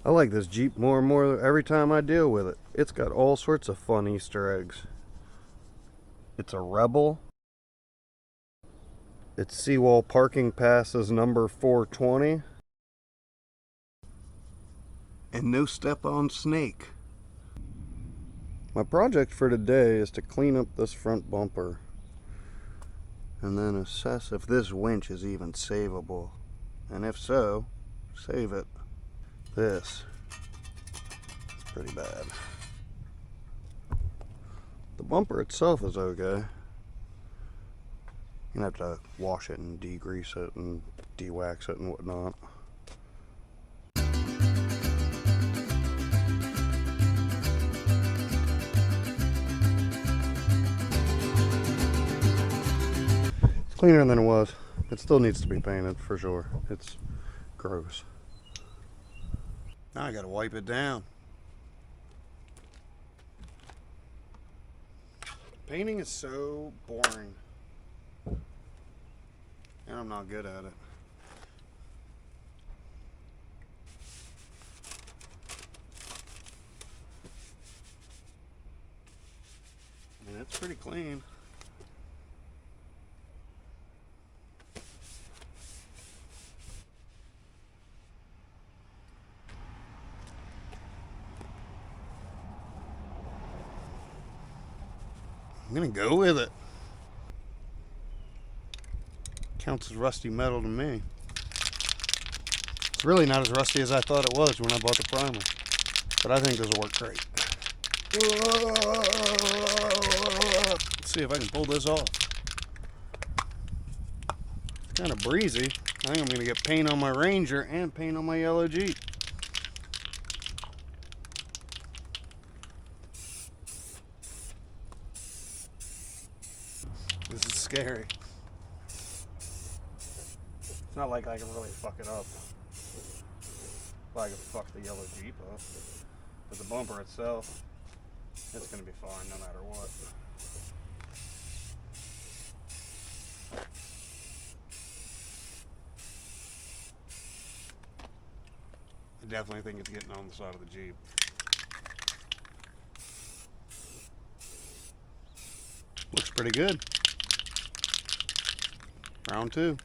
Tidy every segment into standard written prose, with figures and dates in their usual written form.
I like this Jeep more and more every time I deal with it. It's got all sorts of fun Easter eggs. It's a Rebel. Its seawall parking pass is number 420. And no step on snake. My project for today is to clean up this front bumper and then assess if this winch is even savable. And if so, save it. This is pretty bad. The bumper itself is okay. You're gonna have to wash it and degrease it and de-wax it and whatnot. It's cleaner than it was. It still needs to be painted for sure. It's gross. Now I gotta wipe it down. Painting is so boring. And I'm not good at it. And it's pretty clean. I'm gonna go with it. Counts as rusty metal to me. It's really not as rusty as I thought it was when I bought the primer, but I think this will work great. Let's see if I can pull this off. It's kind of breezy. I think I'm gonna get paint on my Ranger and paint on my yellow Jeep. This is scary. It's not like I can really fuck it up. Well, I can fuck the yellow Jeep up. But the bumper itself, it's gonna be fine no matter what. I definitely think it's getting on the side of the Jeep. Looks pretty good. Round two.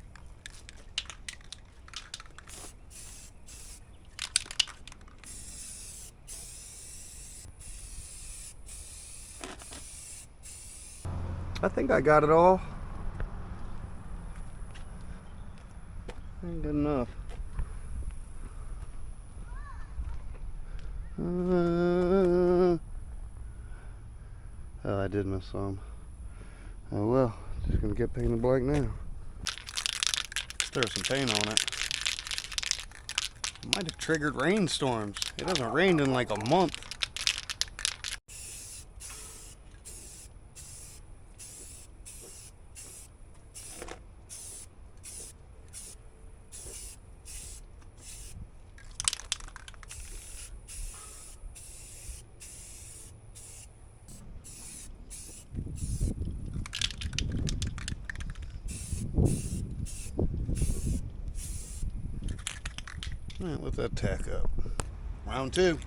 I think I got it all. Ain't good enough. Oh, I did miss some. Oh well, just gonna get painted black now. Throw some paint on it. Might have triggered rainstorms. It hasn't rained in like a month. Alright, let that tack up. Round two.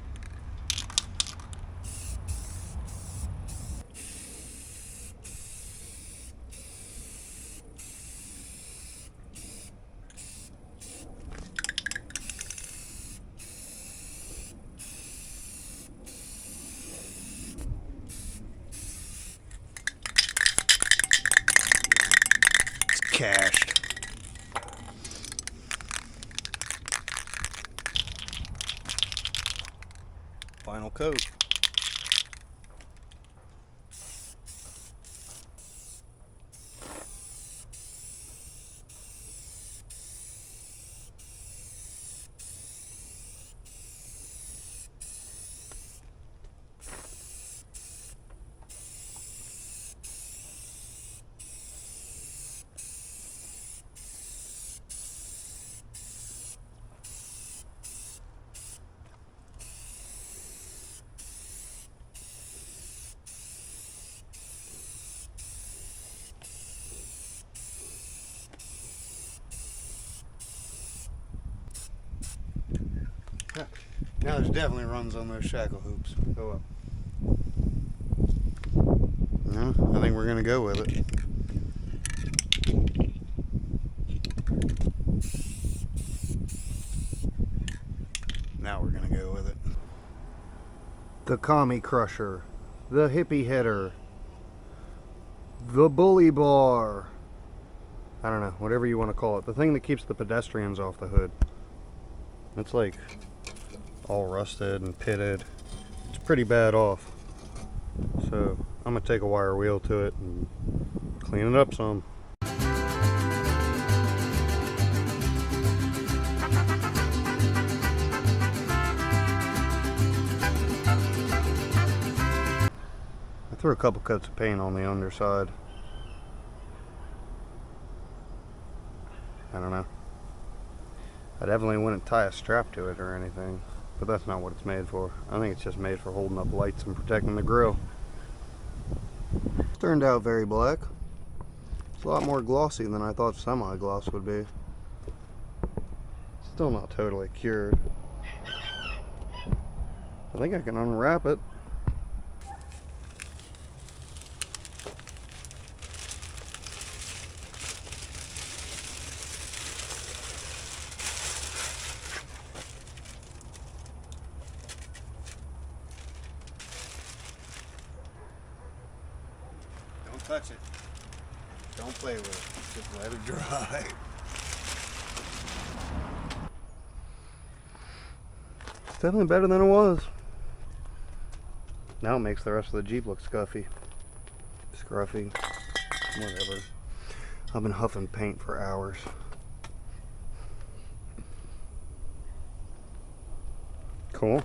It's cashed. Final coat. Now there's definitely runs on those shackle hoops. Go up. No, I think we're gonna go with it. Now we're gonna go with it. The commie crusher, the hippie header, the bully bar. I don't know, whatever you want to call it. The thing that keeps the pedestrians off the hood. It's like all rusted and pitted. It's pretty bad off. So I'm gonna take a wire wheel to it and clean it up some. I threw a couple coats of paint on the underside. I don't know. I definitely wouldn't tie a strap to it or anything, but that's not what it's made for. I think it's just made for holding up lights and protecting the grill. Turned out very black. It's a lot more glossy than I thought semi-gloss would be. Still not totally cured. I think I can unwrap it. Don't touch it. Don't play with it. Just let it dry. It's definitely better than it was. Now it makes the rest of the Jeep look scuffy. Scruffy. Whatever. I've been huffing paint for hours. Cool.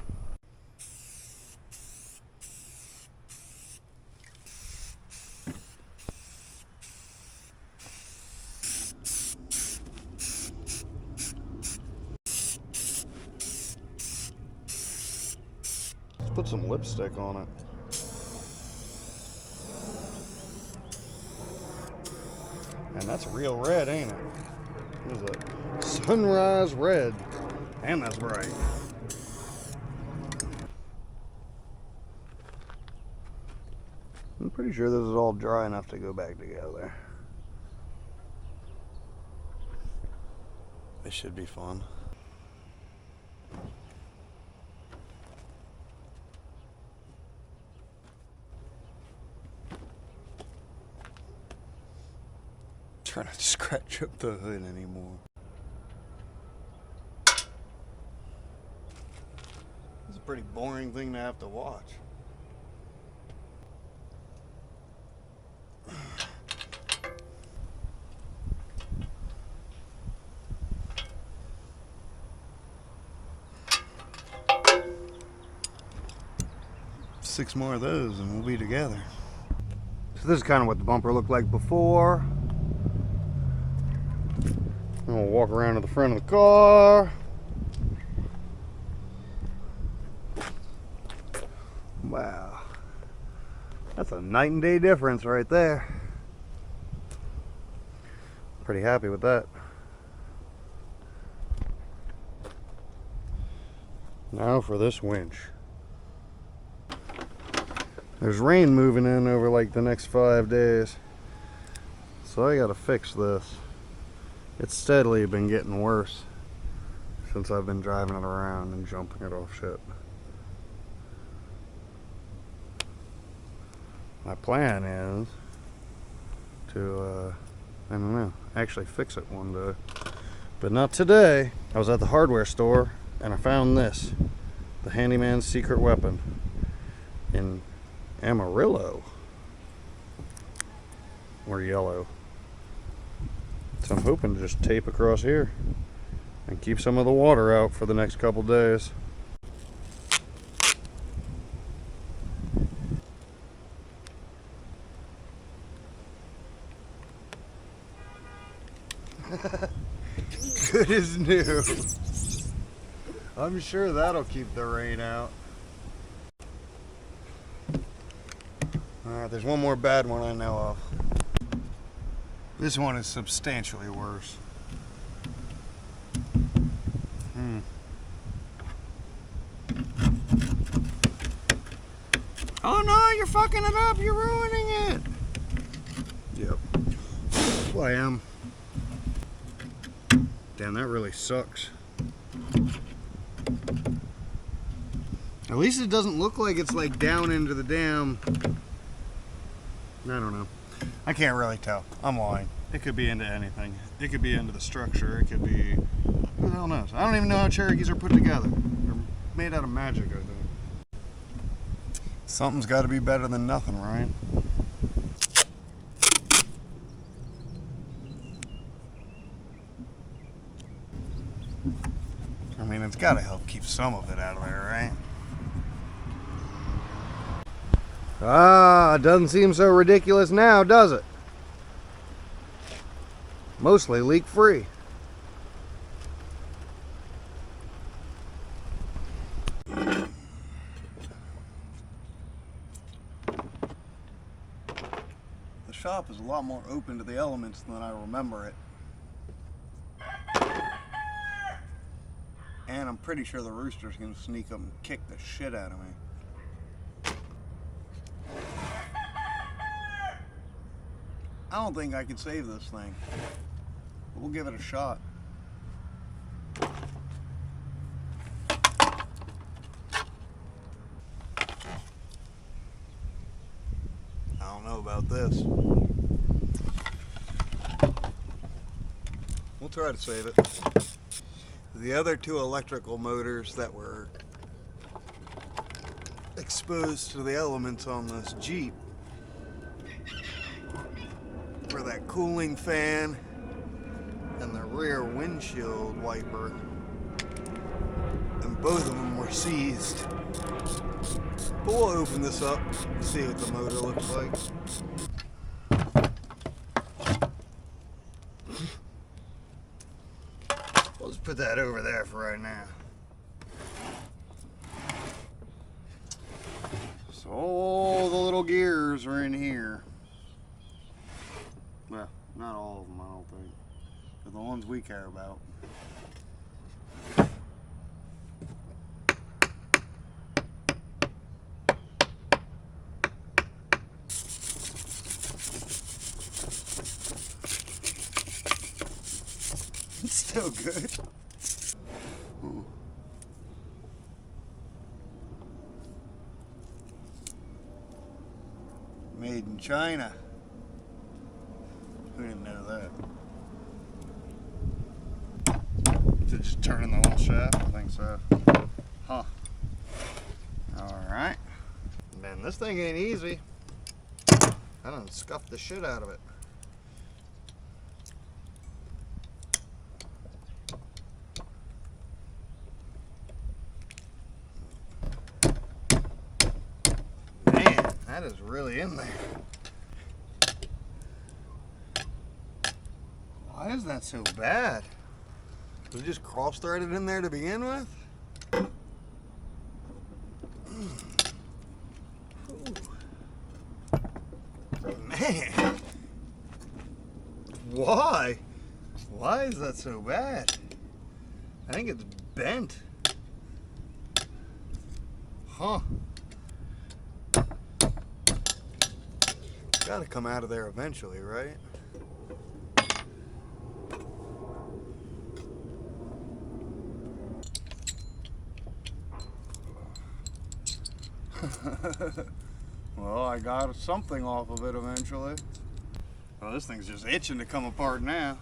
Put some lipstick on it. And that's real red, ain't it? What is it? Sunrise red. And that's bright. I'm pretty sure this is all dry enough to go back together. This should be fun. Trying not to scratch up the hood anymore. It's a pretty boring thing to have to watch. Six more of those and we'll be together. So this is kind of what the bumper looked like before. And we'll walk around to the front of the car. Wow. That's a night and day difference right there. Pretty happy with that. Now for this winch. There's rain moving in over like the next 5 days. So I gotta fix this. It's steadily been getting worse since I've been driving it around and jumping it off shit. My plan is to, I don't know, actually fix it one day. But not today. I was at the hardware store and I found this. The handyman's secret weapon in Amarillo. Or yellow. So I'm hoping to just tape across here and keep some of the water out for the next couple days. Good as new. I'm sure that'll keep the rain out. Alright, there's one more bad one I know of. This one is substantially worse. you're fucking it up. You're ruining it. Yep. Well, I am. Damn, that really sucks. At least it doesn't look like it's like down into the damn. I don't know. I can't really tell. I'm lying. It could be into anything. It could be into the structure. It could be. Who the hell knows? I don't even know how Cherokees are put together. They're made out of magic, I think. Something's got to be better than nothing, right? I mean, it's got to help keep some of it out of there, right? Ah, it doesn't seem so ridiculous now, does it? Mostly leak-free. The shop is a lot more open to the elements than I remember it. And I'm pretty sure the rooster's gonna sneak up and kick the shit out of me. I don't think I can save this thing, but we'll give it a shot. I don't know about this. We'll try to save it. The other two electrical motors that were exposed to the elements on this Jeep were that cooling fan and the rear windshield wiper, and both of them were seized. But we'll open this up, see what the motor looks like. We'll just put that over there for right now. So all the little gears are in here. Well, not all of them, I don't think, but the ones we care about. It's still good. Made in China. Who didn't know that? Is it just turning the whole shaft? I think so. Huh. Alright. Man, this thing ain't easy. I done scuffed the shit out of it. Man, that is really in there. Why is that so bad? Was it just cross-threaded in there to begin with? Man, why? Why is that so bad? I think it's bent. Huh. Gotta come out of there eventually, right? Well, I got something off of it eventually. Well, this thing's just itching to come apart now.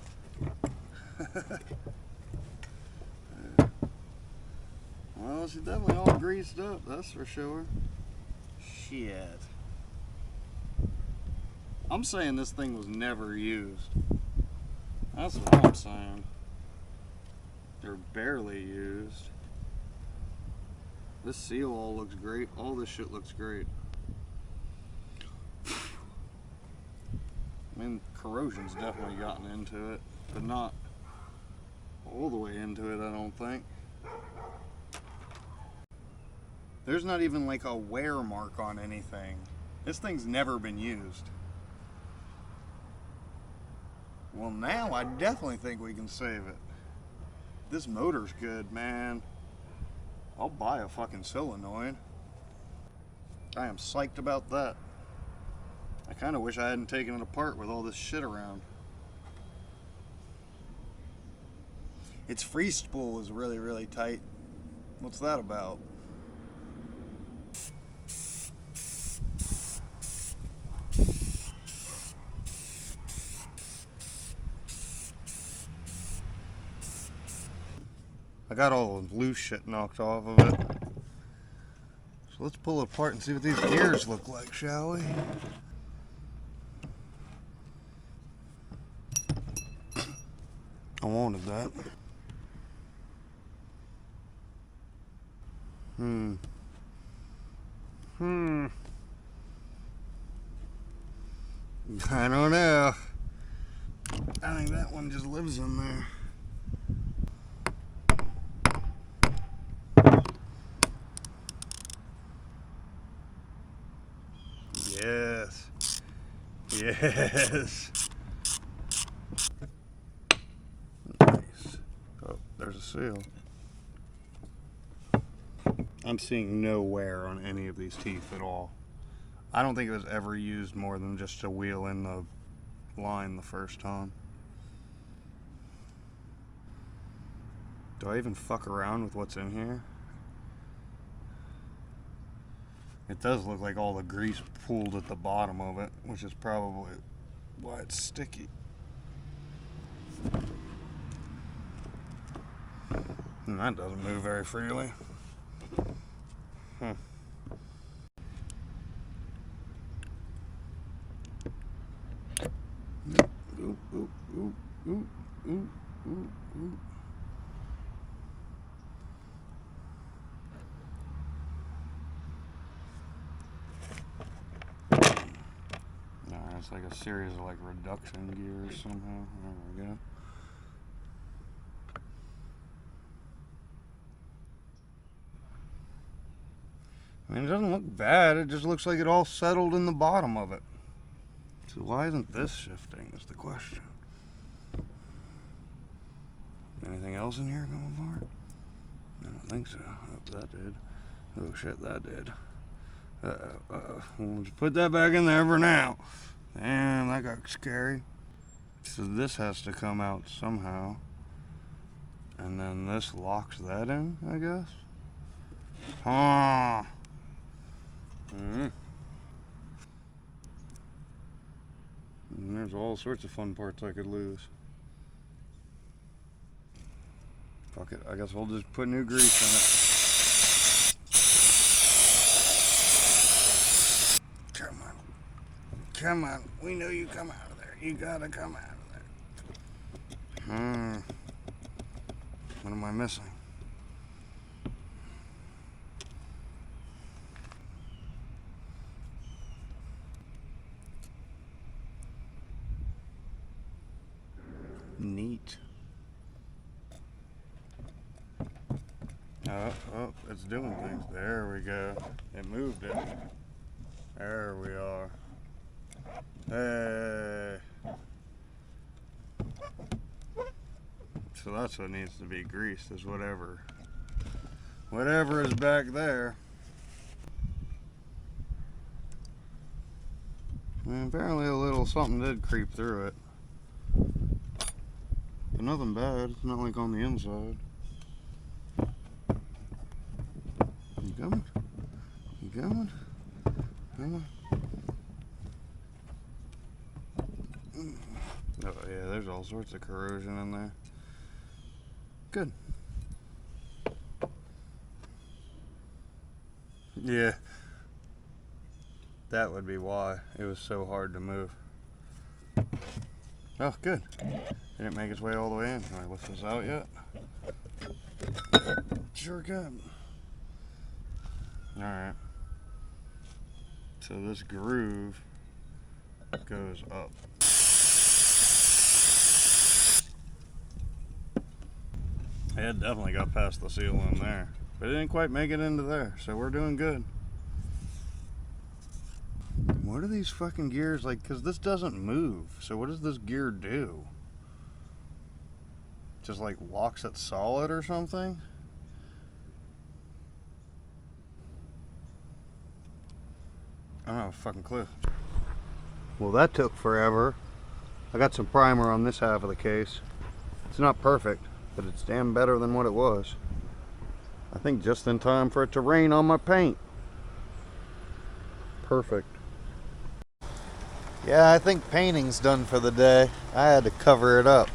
Well, she's definitely all greased up, that's for sure. Shit. I'm saying this thing was never used. That's what I'm saying. They're barely used. This seal all looks great. All this shit looks great. I mean, corrosion's definitely gotten into it, but not all the way into it, I don't think. There's not even like a wear mark on anything. This thing's never been used. Well, now I definitely think we can save it. This motor's good, man. I'll buy a fucking solenoid. I am psyched about that. I kind of wish I hadn't taken it apart with all this shit around. Its freeze spool is really, really tight. What's that about? I got all the loose shit knocked off of it. So let's pull it apart and see what these gears look like, shall we? I wanted that. I don't know. I think that one just lives in there. Yes. Yes. Nice. Oh, there's a seal. I'm seeing no wear on any of these teeth at all. I don't think it was ever used more than just to wheel in the line the first time. Do I even fuck around with what's in here? It does look like all the grease pooled at the bottom of it, which is probably why it's sticky. And that doesn't move very freely. Oop, oop, oop, oop, oop, oop, oop. It's like a series of like reduction gears somehow. There we go. I mean, it doesn't look bad. It just looks like it all settled in the bottom of it. So why isn't this shifting is the question. Anything else in here going for it? I don't think so. Oh, that did. Oh shit, that did. Uh-oh, uh-oh. We'll just put that back in there for now. Damn, that got scary. So this has to come out somehow. And then this locks that in, I guess. Huh. And there's all sorts of fun parts I could lose. Fuck it, I guess we'll just put new grease in it. Come on. Come on, we know you come out of there. You gotta come out of there. What am I missing? Neat. Oh, it's doing things. There we go. It moved it. There we are. Hey. So that's what needs to be greased, is whatever is back there. And apparently a little something did creep through it. But nothing bad. It's not like on the inside. You coming? You coming? Come on. Oh yeah, there's all sorts of corrosion in there. Good. Yeah. That would be why it was so hard to move. Oh, good. Didn't make its way all the way in. Can I lift this out yet? Sure can. Alright. So this groove goes up. It definitely got past the seal in there, but it didn't quite make it into there, so we're doing good. What are these fucking gears like? Because this doesn't move, so what does this gear do? Just like locks it solid or something? I don't have a fucking clue. Well, that took forever. I got some primer on this half of the case. It's not perfect, but it's damn better than what it was. I think just in time for it to rain on my paint. Perfect. Yeah, I think painting's done for the day. I had to cover it up.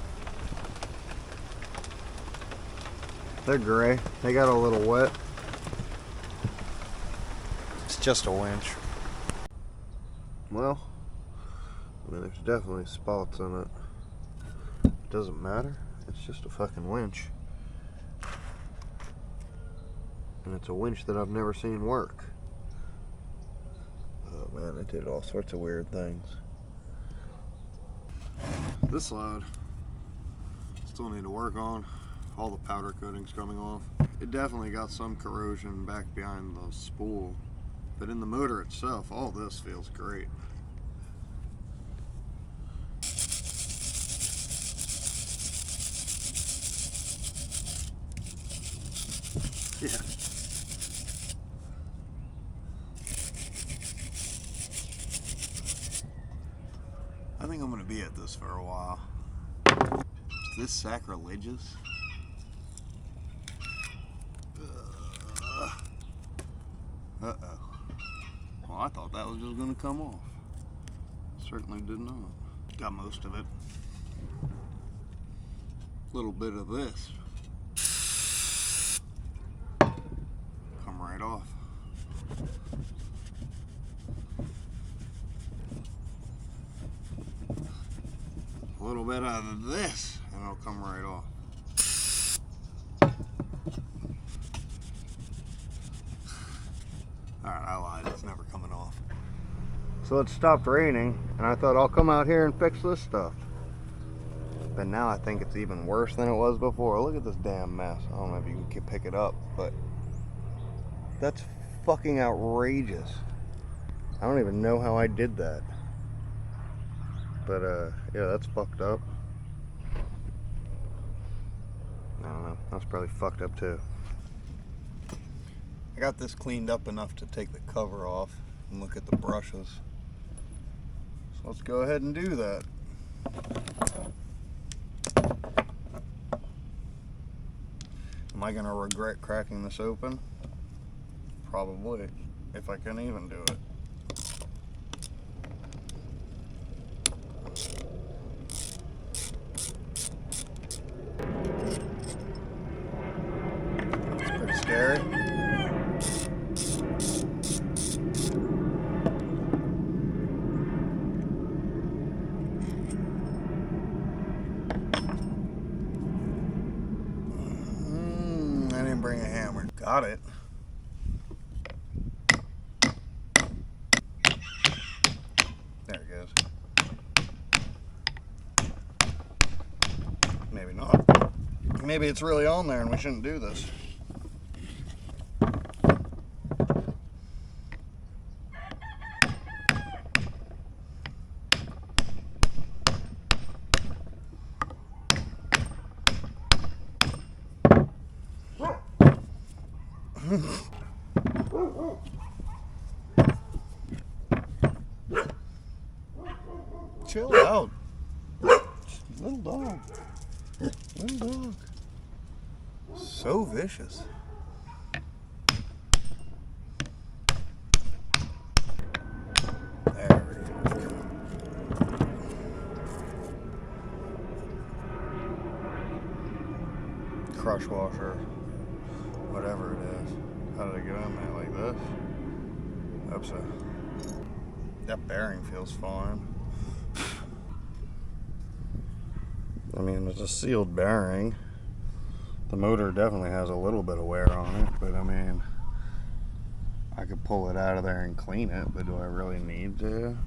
They're gray. They got a little wet. It's just a winch. Well, I mean, there's definitely spots on it. It doesn't matter. It's just a fucking winch. And it's a winch that I've never seen work. Oh man, it did all sorts of weird things. This load, still need to work on. All the powder coating's coming off. It definitely got some corrosion back behind the spool. But in the motor itself, all this feels great. Yeah. I think I'm gonna be at this for a while. Is this sacrilegious? Uh-oh. Well, I thought that was just gonna come off. Certainly did not. Got most of it. A little bit of this. Come right off. A little bit of this, and it'll come right off. Alright, I lied. It's never coming off. So it stopped raining, and I thought I'll come out here and fix this stuff. But now I think it's even worse than it was before. Look at this damn mess. I don't know if you can pick it up, but that's fucking outrageous. I don't even know how I did that. But yeah, that's fucked up. I don't know. That's probably fucked up too. I got this cleaned up enough to take the cover off and look at the brushes. So let's go ahead and do that. Am I gonna regret cracking this open? Probably, if I can even do it. It's pretty scary. I didn't bring a hammer. Got it. There it goes. Maybe not. Maybe it's really on there and we shouldn't do this. Chill out. Little dog. Little dog. So vicious. There we go. Crush washer. Whatever it is. How did it get in there like this? Oops. That bearing feels fine. I mean, it's a sealed bearing. The motor definitely has a little bit of wear on it, but I mean, I could pull it out of there and clean it, but do I really need to?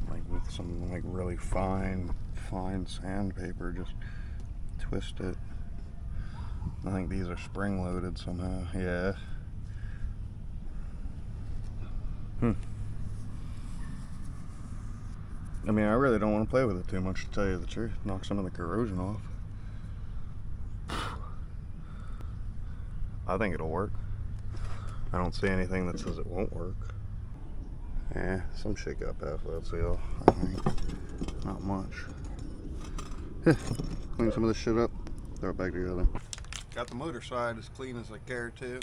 Like with some like really fine sandpaper, just twist it. I think these are spring loaded somehow, yeah. I mean, I really don't want to play with it too much, to tell you the truth. Knock some of the corrosion off. I think it'll work. I don't see anything that says it won't work. Yeah, some shit got past that seal, I think. Not much. Clean some of this shit up, throw it back together. Got the motor side as clean as I care to.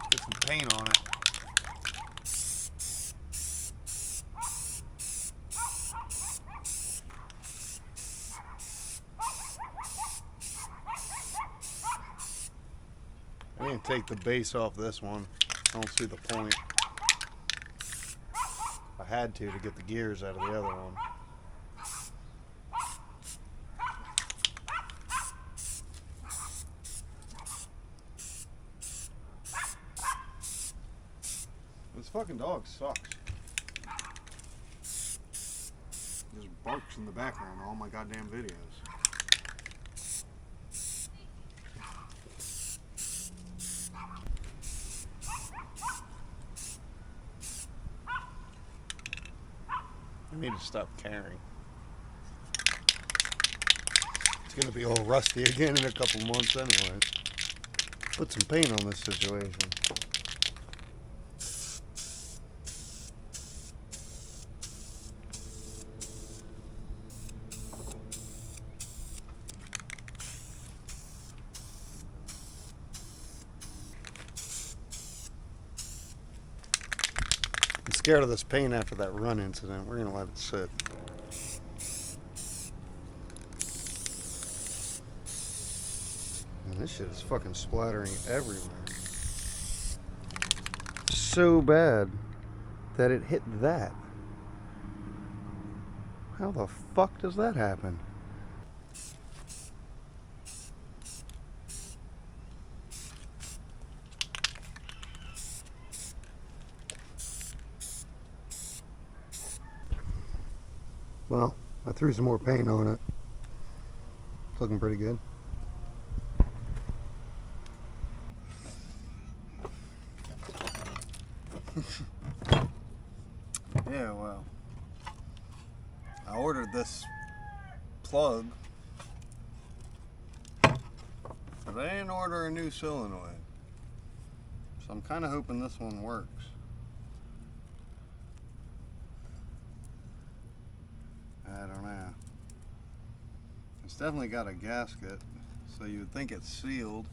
Get some paint on it. I didn't take the base off this one. I don't see the point. I had to get the gears out of the other one. This fucking dog sucks. Just barks in the background of all my goddamn videos. I need to stop caring. It's gonna be all rusty again in a couple months anyway. Put some paint on this situation. I'm scared of this paint after that run incident. We're gonna let it sit. And this shit is fucking splattering everywhere. So bad that it hit that. How the fuck does that happen? Well, I threw some more paint on it. It's looking pretty good. Yeah, well, I ordered this plug, but I didn't order a new solenoid. So I'm kind of hoping this one works. I don't know. It's definitely got a gasket, so you would think it's sealed.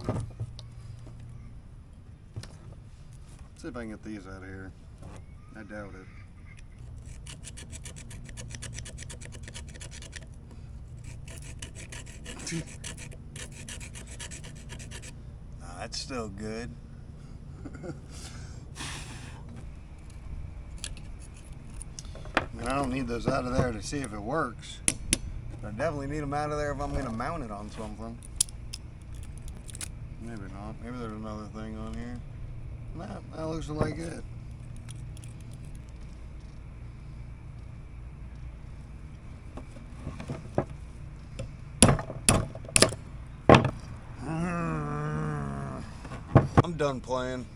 Let's see if I can get these out of here. I doubt it. Nah, that's still good. I don't need those out of there to see if it works. But I definitely need them out of there if I'm going to mount it on something. Maybe not. Maybe there's another thing on here. Nah, that looks like it. I'm done playing.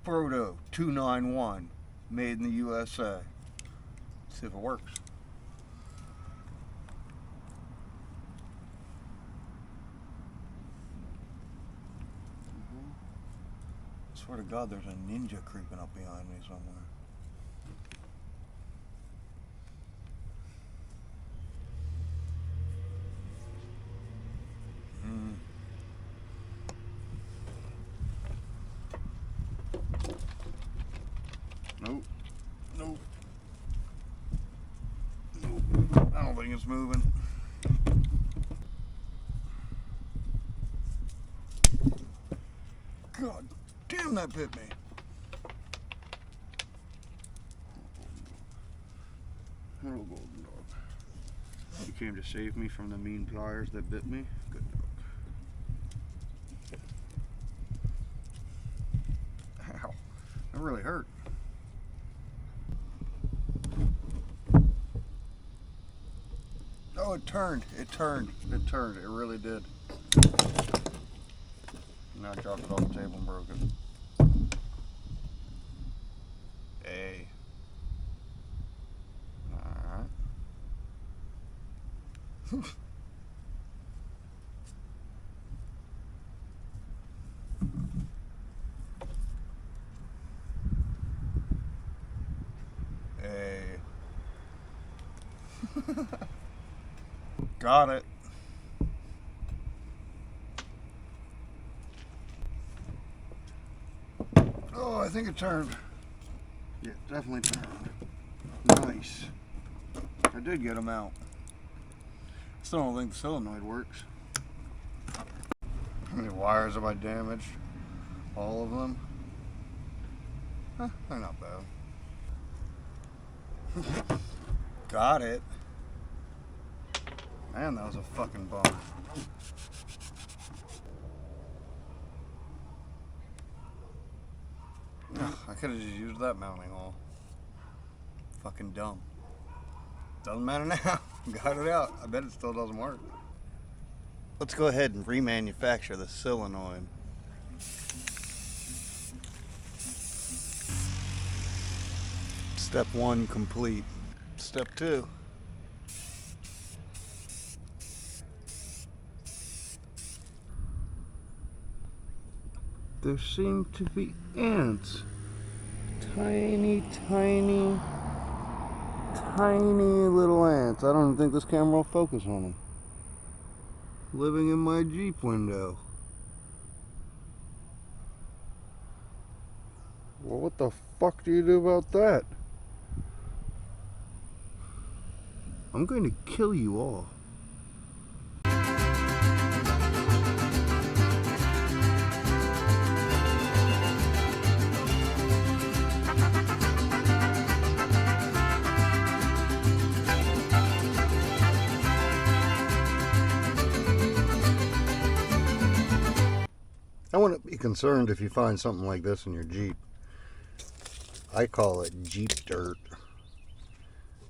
Frodo 291, made in the USA. See if it works. I swear to God, there's a ninja creeping up behind me somewhere. Nope. Nope. Nope. I don't think it's moving. God damn, that bit me. Hello, golden dog. You came to save me from the mean pliers that bit me? Good dog. Ow. That really hurt. Oh, it turned. It turned. It turned. It really did. Now I dropped it off the table and broke it. Hey. Alright. Hey. Got it. Oh, I think it turned. Yeah, definitely turned. Nice. I did get them out. Still don't think the solenoid works. How many wires have I damaged? All of them? Huh, they're not bad. Got it. Man, that was a fucking bummer. Ugh, I could have just used that mounting hole. Fucking dumb. Doesn't matter now. Got it out. I bet it still doesn't work. Let's go ahead and remanufacture the solenoid. Step 1 complete. Step 2. There seem to be ants. Tiny, tiny, tiny little ants. I don't even think this camera will focus on them. Living in my Jeep window. Well, what the fuck do you do about that? I'm going to kill you all. I wouldn't be concerned if you find something like this in your Jeep. I call it Jeep dirt.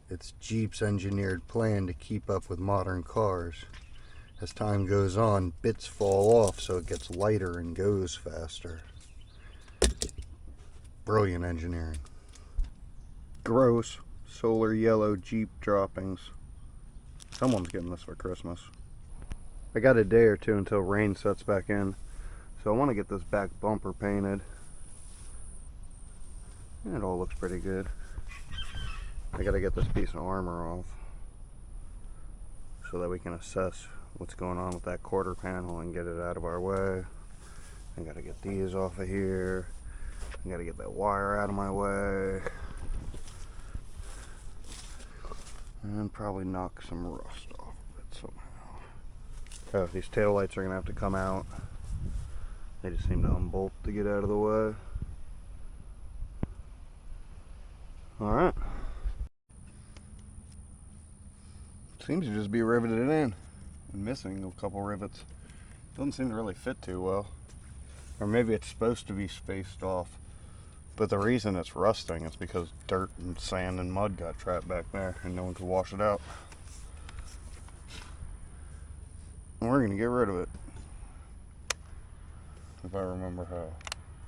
It's Jeep's engineered plan to keep up with modern cars. As time goes on, bits fall off so it gets lighter and goes faster. Brilliant engineering. Gross solar yellow Jeep droppings. Someone's getting this for Christmas. I got a day or two until rain sets back in. So I want to get this back bumper painted. And it all looks pretty good. I got to get this piece of armor off so that we can assess what's going on with that quarter panel and get it out of our way. I got to get these off of here. I got to get that wire out of my way. And probably knock some rust off of it somehow. Oh, these taillights are going to have to come out. They just seem to unbolt to get out of the way. Alright. Seems to just be riveted in. I'm missing a couple rivets. Doesn't seem to really fit too well. Or maybe it's supposed to be spaced off. But the reason it's rusting is because dirt and sand and mud got trapped back there and no one could wash it out. And we're going to get rid of it. If I remember how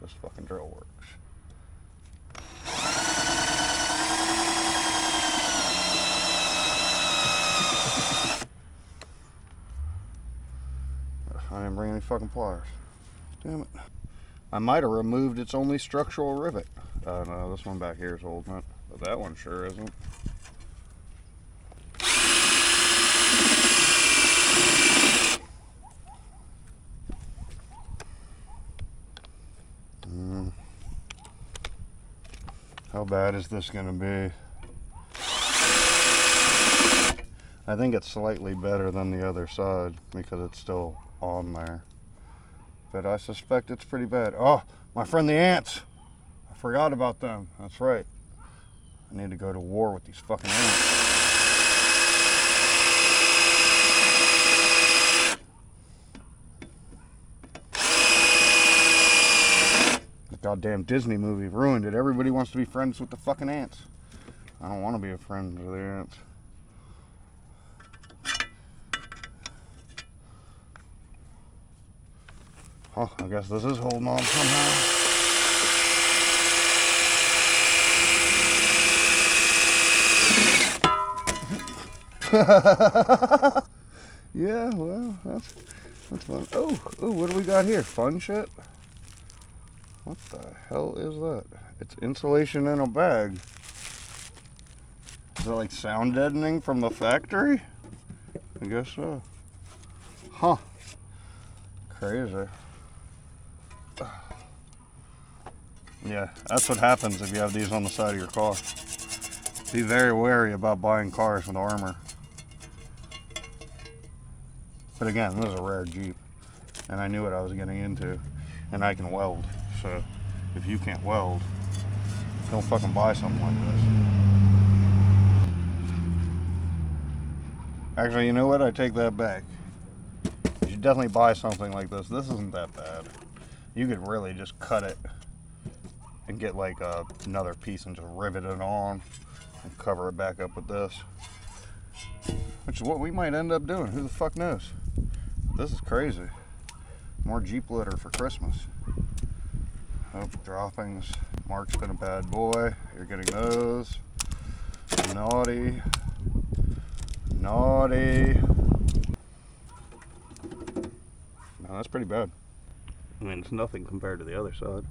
this fucking drill works. I didn't bring any fucking pliers. Damn it. I might have removed its only structural rivet. No, this one back here is holding it. But that one sure isn't. How bad is this going to be? I think it's slightly better than the other side because it's still on there. But I suspect it's pretty bad. Oh, my friend the ants! I forgot about them. That's right. I need to go to war with these fucking ants. Goddamn Disney movie ruined it. Everybody wants to be friends with the fucking ants. I don't want to be a friend with the ants. Oh, I guess this is holding on somehow. Yeah, well, that's fun. Oh, what do we got here? Fun shit? What the hell is that? It's insulation in a bag. Is that like sound deadening from the factory? I guess so. Huh. Crazy. Yeah, that's what happens if you have these on the side of your car. Be very wary about buying cars with armor. But again, this is a rare Jeep, and I knew what I was getting into, and I can weld. So if you can't weld, don't fucking buy something like this. Actually, you know what? I take that back. You should definitely buy something like this. This isn't that bad. You could really just cut it and get like another piece and just rivet it on and cover it back up with this, which is what we might end up doing. Who the fuck knows? This is crazy. More Jeep litter for Christmas. Oh, droppings. Mark's been a bad boy. You're getting those. Naughty. Naughty. No, that's pretty bad. I mean, it's nothing compared to the other side.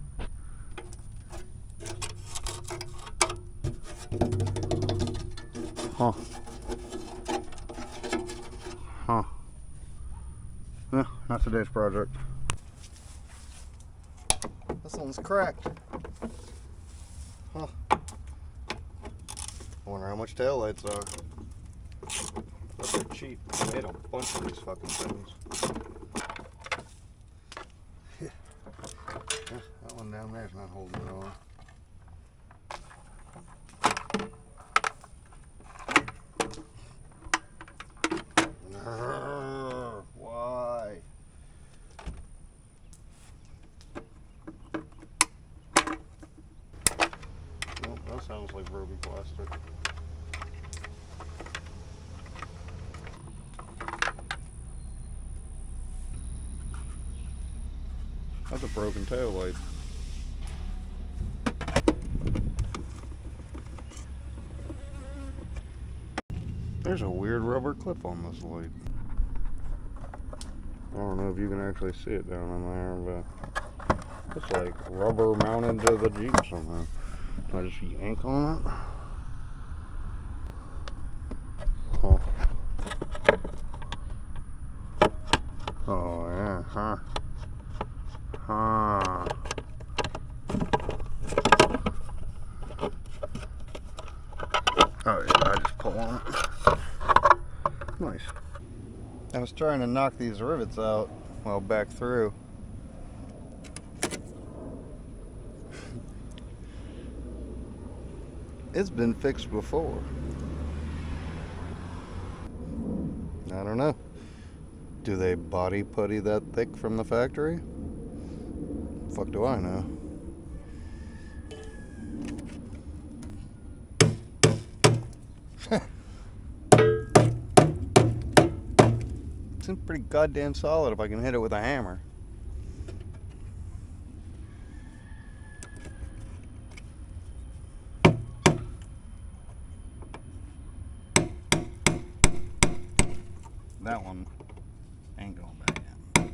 Huh. Huh. Yeah, not today's project. This one's cracked. Huh. I wonder how much taillights are. But they're cheap. I made a bunch of these fucking things. Yeah, that one down there's not holding it on. Why? Well, that sounds like ruby plastic. That's a broken tail light. There's a weird rubber clip on this light. I don't know if you can actually see it down in there, but it's like rubber mounted to the Jeep somehow. Can I just yank on it? Huh. Oh yeah, huh. Huh. Oh yeah, I just pull on it. Nice. I was trying to knock these rivets out, well, back through. It's been fixed before. I don't know. Do they body putty that thick from the factory? Fuck do I know. Seems pretty goddamn solid if I can hit it with a hammer. That one ain't going back in.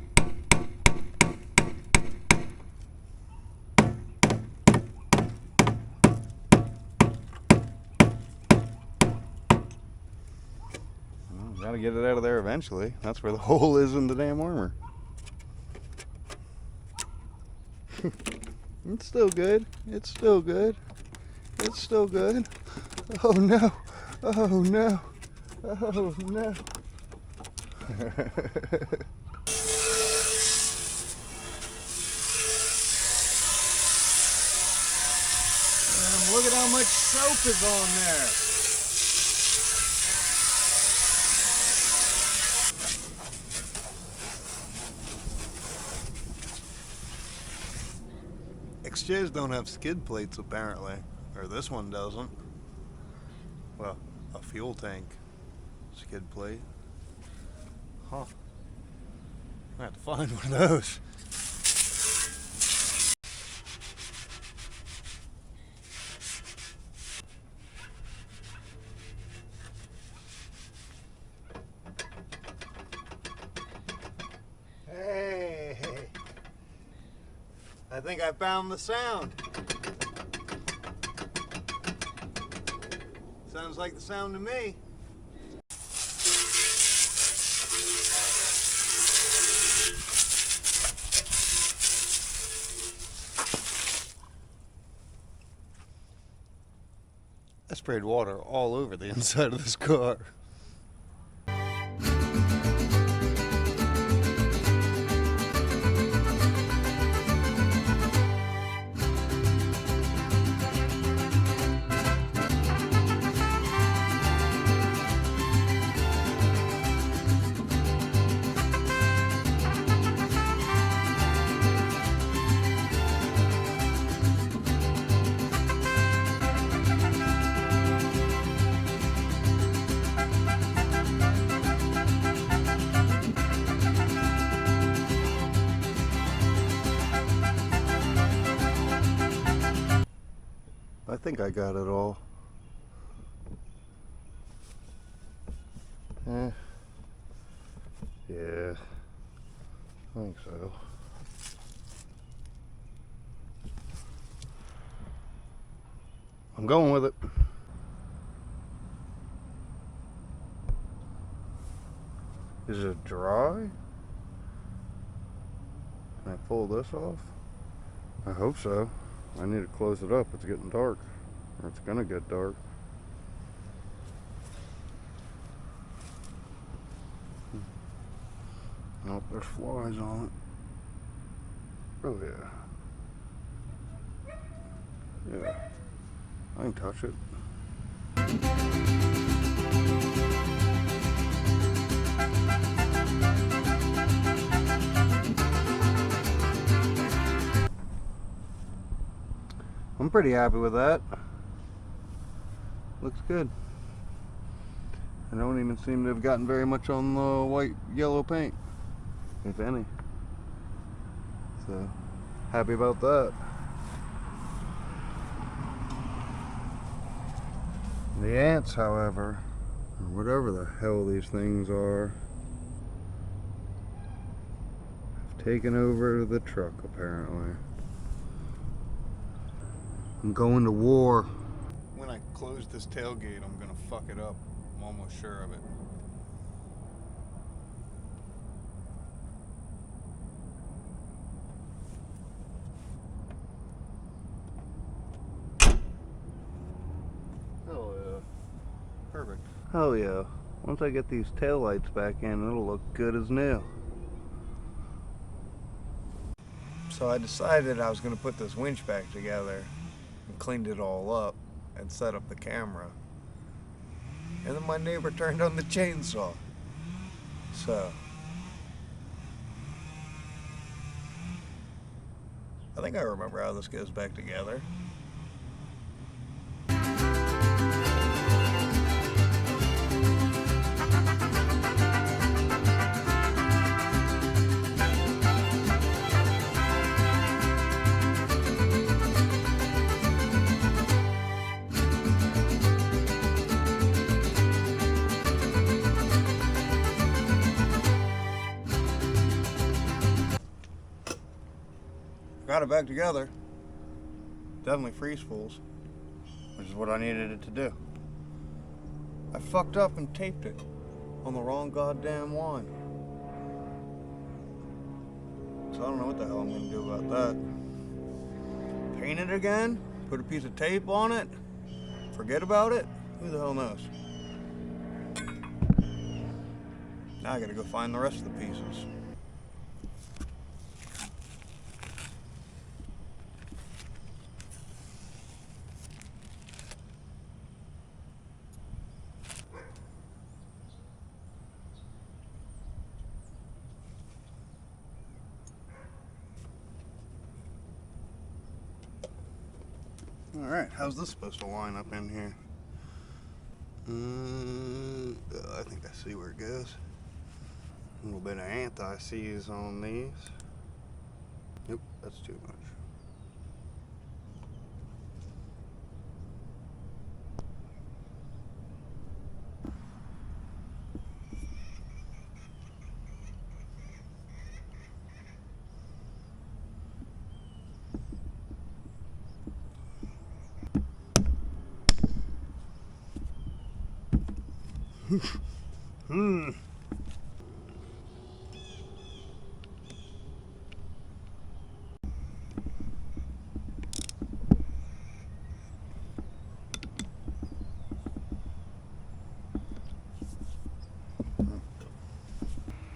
Well, gotta get it out of there eventually. That's where the hole is in the damn armor. It's still good. It's still good. It's still good. Oh no. Oh no. Oh no. Look at how much soap is on there. XJs don't have skid plates apparently, or this one doesn't. Well, a fuel tank skid plate. Huh. I have to find one of those. I think I found the sound. Sounds like the sound to me. I sprayed water all over the inside of this car. I think I got it all. Yeah, I think so. I'm going with it. Is it dry? Can I pull this off? I hope so. I need to close it up. It's getting dark. Or it's gonna get dark. Oh, there's flies on it. Oh yeah. Yeah. I can touch it. I'm pretty happy with that. Looks good. I don't even seem to have gotten very much on the white yellow paint, if any. So, happy about that. The ants, however, or whatever the hell these things are, have taken over the truck apparently. I'm going to war. When I close this tailgate, I'm gonna fuck it up. I'm almost sure of it. Hell yeah. Perfect. Hell yeah. Once I get these taillights back in, it'll look good as new. So I decided I was gonna put this winch back together and cleaned it all up and set up the camera. And then my neighbor turned on the chainsaw. So I think I remember how this goes back together. Got it back together. Definitely free spools, which is what I needed it to do. I fucked up and taped it on the wrong goddamn one. So I don't know what the hell I'm gonna do about that. Paint it again? Put a piece of tape on it? Forget about it? Who the hell knows? Now I gotta go find the rest of the pieces. Alright, how's this supposed to line up in here? I think I see where it goes. A little bit of anti-seize on these. Nope, that's too much.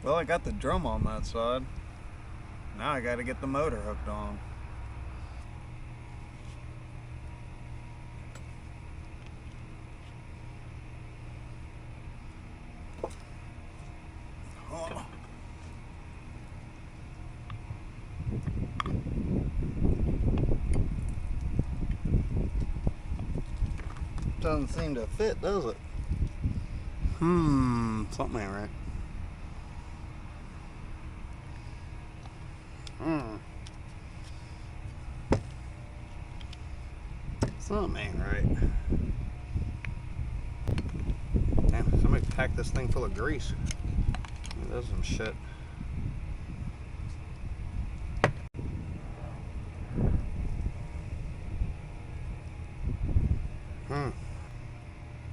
Well, I got the drum on that side. Now I got to get the motor hooked on. Oh. Doesn't seem to fit, does it? Something ain't right. Something ain't right. Damn, somebody packed this thing full of grease. That's some shit.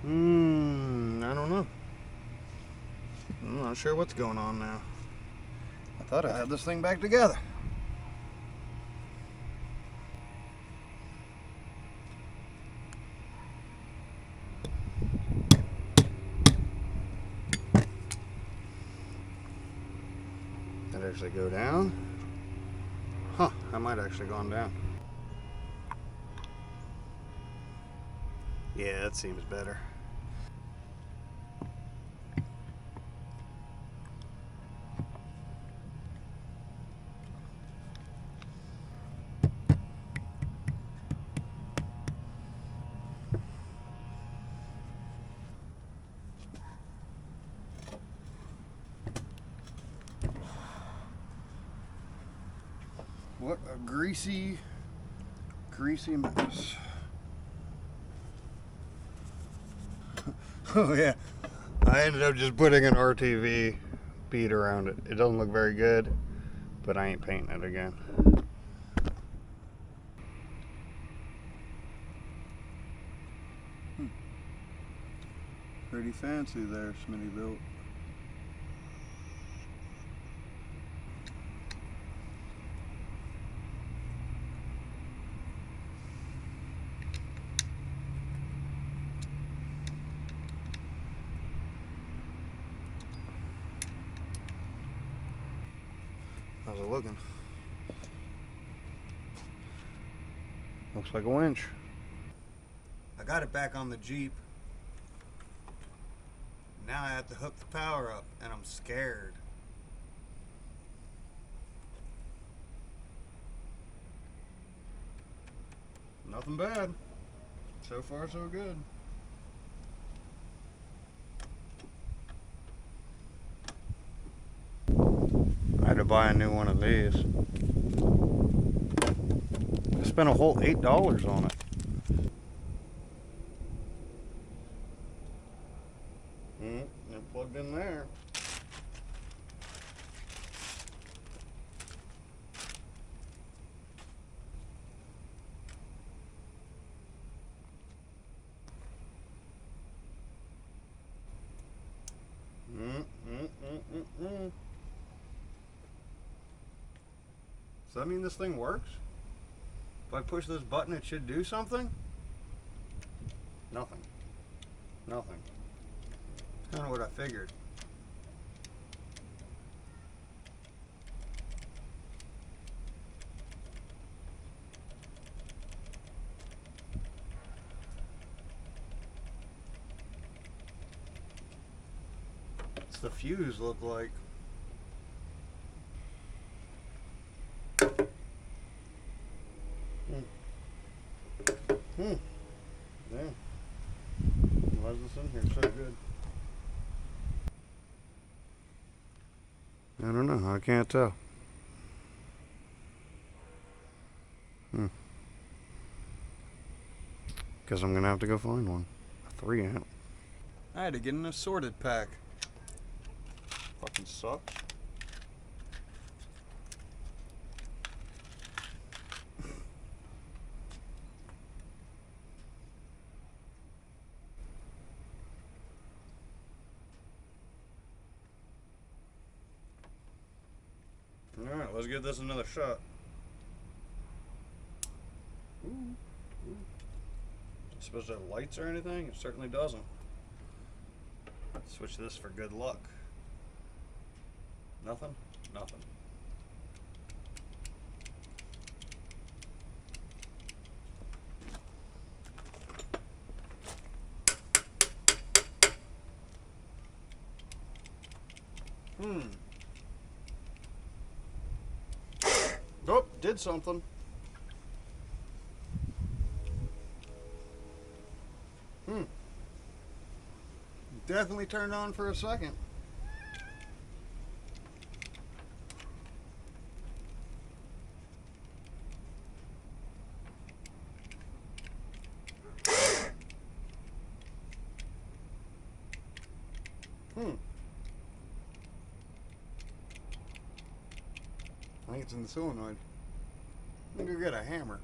I don't know. I'm not sure what's going on now. I thought I had this thing back together. Did it actually go down? Huh, I might actually gone down. Yeah, that seems better. What a greasy mess. Oh yeah, I ended up just putting an RTV bead around it. It doesn't look very good, but I ain't painting it again. Pretty fancy there, Smittybilt. How's it looking? Looks like a winch. I got it back on the Jeep. Now I have to hook the power up, and I'm scared. Nothing bad. So far, so good. I had to buy a new one of these. I spent a whole $8 on it. They're plugged in there. Does that mean this thing works? If I push this button, it should do something? Nothing. Nothing. Kind of what I figured. What's the fuse look like? Damn. Why is this in here so good? I don't know. I can't tell. Guess I'm gonna have to go find one. A 3 amp. I had to get an assorted pack. Fucking sucks. let's give this another shot. Ooh. It's supposed to have lights or anything? It certainly doesn't. Switch this for good luck. Nothing? Nothing. Oh, did something. Definitely turned on for a second. I think it's in the solenoid. I'm gonna go get a hammer.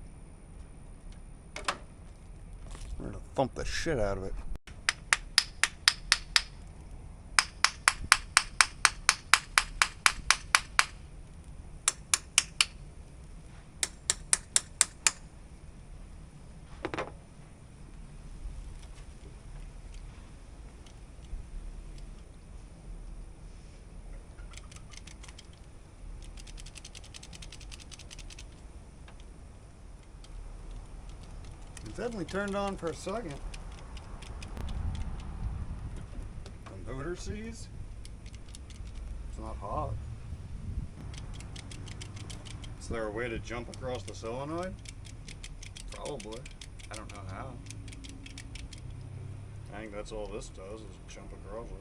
I'm gonna thump the shit out of it. It's definitely turned on for a second. The motor sees. It's not hot. Is there a way to jump across the solenoid? Probably. I don't know how. I think that's all this does, is jump across it.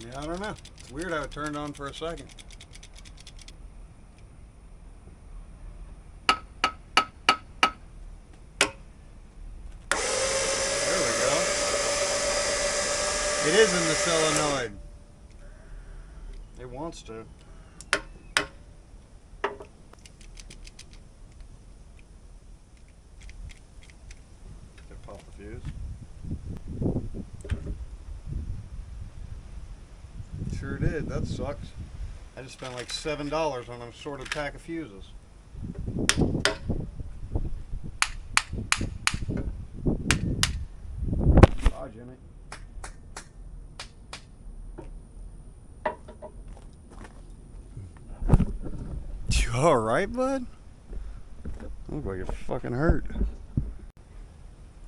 Yeah, I don't know. It's weird how it turned on for a second. There we go. It is in the solenoid. It wants to. Did it pop the fuse? Sure did. That sucks. I just spent like $7 on a sorted pack of fuses. Bye, Jimmy. You alright, bud? Look like you're fucking hurt.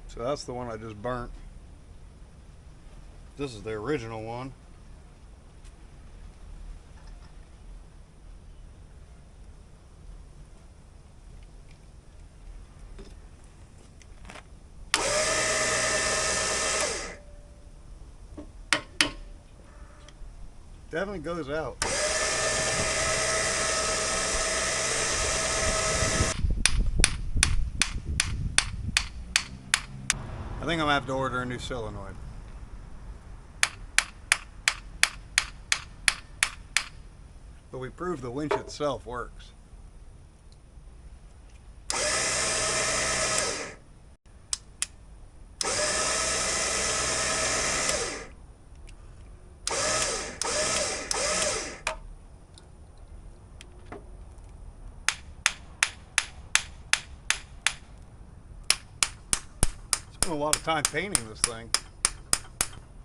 So that's the one I just burnt. This is the original one. Definitely goes out. I think I'm gonna have to order a new solenoid. But we proved the winch itself works. A lot of time painting this thing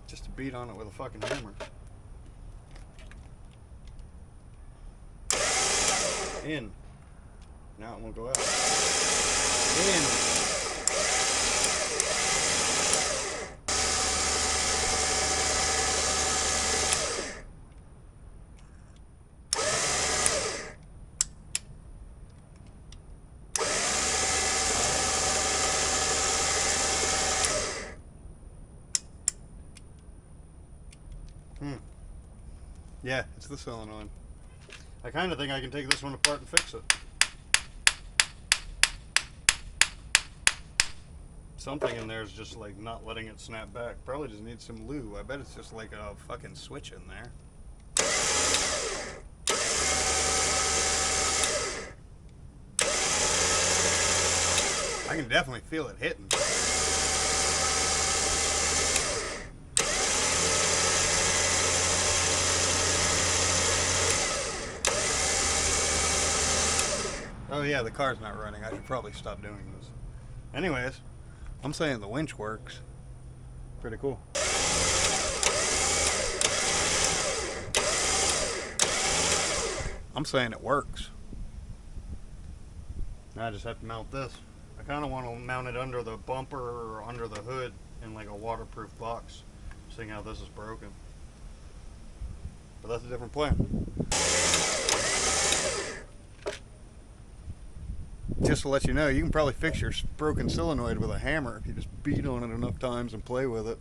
just to beat on it with a fucking hammer. In. Now it won't go out. In. Yeah, it's the solenoid. I kind of think I can take this one apart and fix it. Something in there is just like not letting it snap back. Probably just needs some lube. I bet it's just like a fucking switch in there. I can definitely feel it hitting. Oh yeah, the car's not running. I should probably stop doing this. Anyways, I'm saying the winch works. Pretty cool. I'm saying it works. Now I just have to mount this. I kind of want to mount it under the bumper or under the hood in like a waterproof box, seeing how this is broken. But that's a different plan. Just to let you know, you can probably fix your broken solenoid with a hammer if you just beat on it enough times and play with it.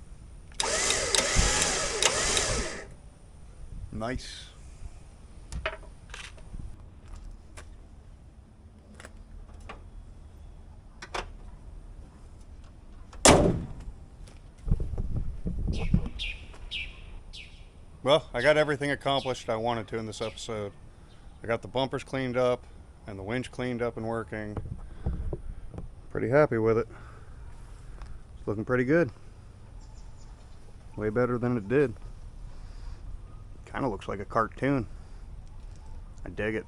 Nice. Well, I got everything accomplished I wanted to in this episode. I got the bumpers cleaned up and the winch cleaned up and working. Pretty happy with it. It's looking pretty good. Way better than it did. Kind of looks like a cartoon. I dig it.